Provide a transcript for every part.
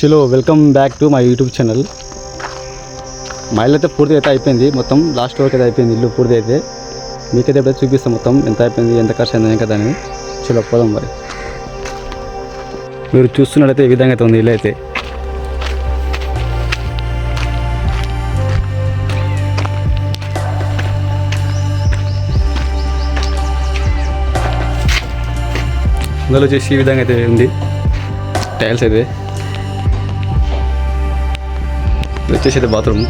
చలో welcome back to my YouTube channel. మా ఇల్లు అయితే పూర్తి అయితే అయిపోయింది. మొత్తం లాస్ట్ వరకు అయితే అయిపోయింది ఇల్లు పూర్తి అయితే. మీకైతే ఎప్పుడైతే చూపిస్తాం మొత్తం ఎంత అయిపోయింది, ఎంత ఖర్చు అయింది కదా అని. చలో పోదాం మరి. మీరు చూస్తున్నట్టయితే ఈ విధంగా అయితే ఉంది ఇల్లు అయితే. అందులో వచ్చేసి ఈ విధంగా అయితే ఉంది టైల్స్ అయితే. వచ్చేసి అయితే బాత్రూమ్.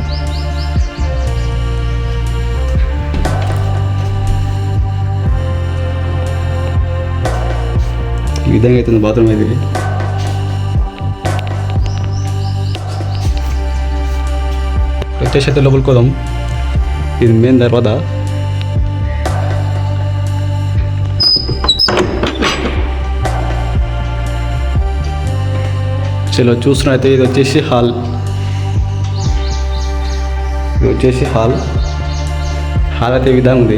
ఈ విధంగా అవుతుంది బాత్రూమ్ అయితే. వచ్చేసి అయితే లోపలికి పోదాం. ఇది మెయిన్ దర్వాజా. చలో చూస్తున్నట్టయితే ఇది వచ్చేసి హాల్. ఇది వచ్చేసి హాల్ అయితే ఈ విధంగా ఉంది.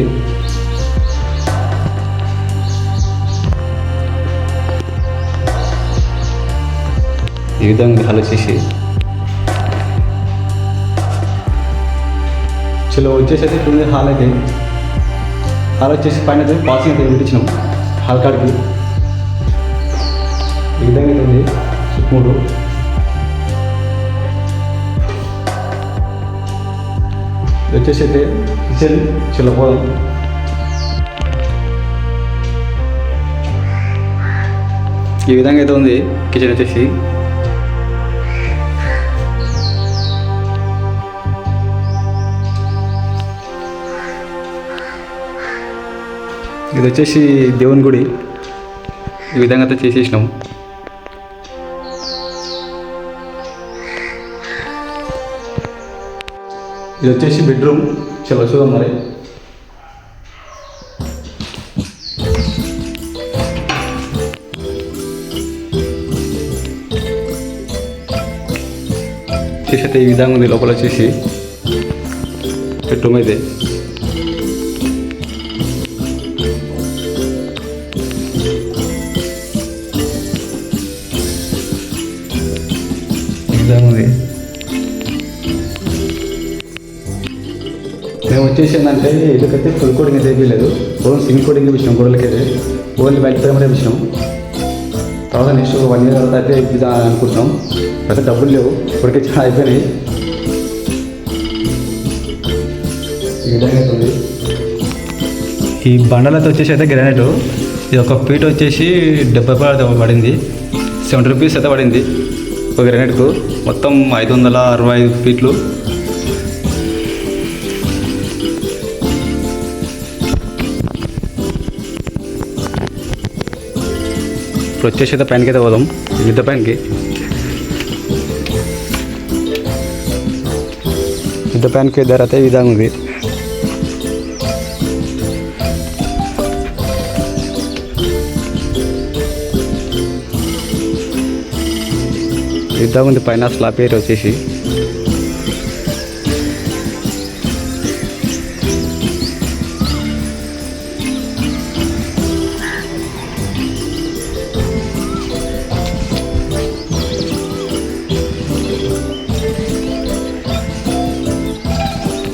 ఈ విధంగా ఉంది హాల్ వచ్చేసి. చలో వచ్చేసి అయితే ఇప్పుడు హాల్ అయితే. హాల్ వచ్చేసి పైన అయితే పాసింగ్ అయితే విడిచినాం హాల్ కాడికి. ఈ విధంగా అయితే ఉంది చుట్టూ. వచ్చేసి అయితే కిచెన్. చలో పోదాం. ఈ విధంగా అయితే ఉంది కిచెన్ వచ్చేసి. ఇది వచ్చేసి దేవుని గుడి. ఈ విధంగా అయితే చేసేసినాం. ఇది వచ్చేసి బెడ్రూమ్. చలో చూద్దాం మరి. వచ్చేసి అయితే ఈ విధంగా ఉంది లోపల వచ్చేసి బెడ్రూమ్ అయితే. ఈ విధంగా ఉంది. మేము వచ్చేసి ఏంటంటే ఇళ్ళకైతే ఫుల్ కోడింగ్ అయితే వేయలేదు. ఓన్లీ సింక్ కోడింగ్ వేసినాం. గొడవలకైతే ఓన్లీ వైట్ ప్రైమర్ వేసినాం. తర్వాత నెక్స్ట్ 1 year తర్వాత అయితే ఇద్దాం అనుకుంటున్నాం. అయితే డబ్బులు లేవు, ఇప్పటికే చాలా అయిపోయినాయి. ఈ విధంగా అవుతుంది. ఈ బండలతో వచ్చేసి అయితే గ్రానైట్. ఇది ఒక ఫీట్ వచ్చేసి 70 రూపాయలు పడింది. 70 రూపీస్ అయితే పడింది ఒక గ్రానైట్కు. మొత్తం 565 ఫీట్లు. ఇప్పుడు వచ్చేసి అయితే పైనకి అయితే పోదాం. మిద్ద పైనకి. మిద్ద పైనకి ధర అయితే ఈ విధంగా ఉంది. విధంగా ఉంది పైన స్లాబ్ ఏరియా వచ్చేసి.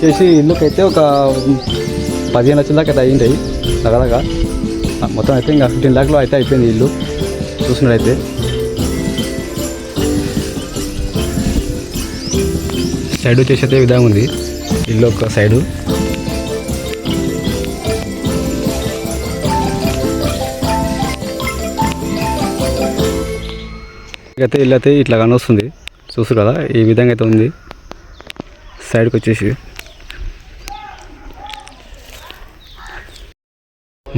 చేసి ఇల్లుకైతే ఒక 15 లక్షల దాకా అయితే అయ్యింటాయి దగ్గరగా. మొత్తం అయితే ఇంకా 15 lakhలో అయితే అయిపోయింది ఇల్లు చూసినట్టయితే. సైడ్ వచ్చేసి అయితే ఈ విధంగా ఉంది ఇల్లు ఒక సైడు. అయితే ఇల్లు అయితే ఇట్లా కానొస్తుంది చూస్తారు కదా. ఈ విధంగా అయితే ఉంది సైడ్కి వచ్చేసి.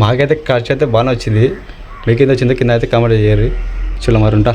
మాకైతే ఖర్చు అయితే బాగానే వచ్చింది. మీకు ఎంత వచ్చిందో కింద అయితే కామెంట్ చేయరు. చలో మరి ఉంటా.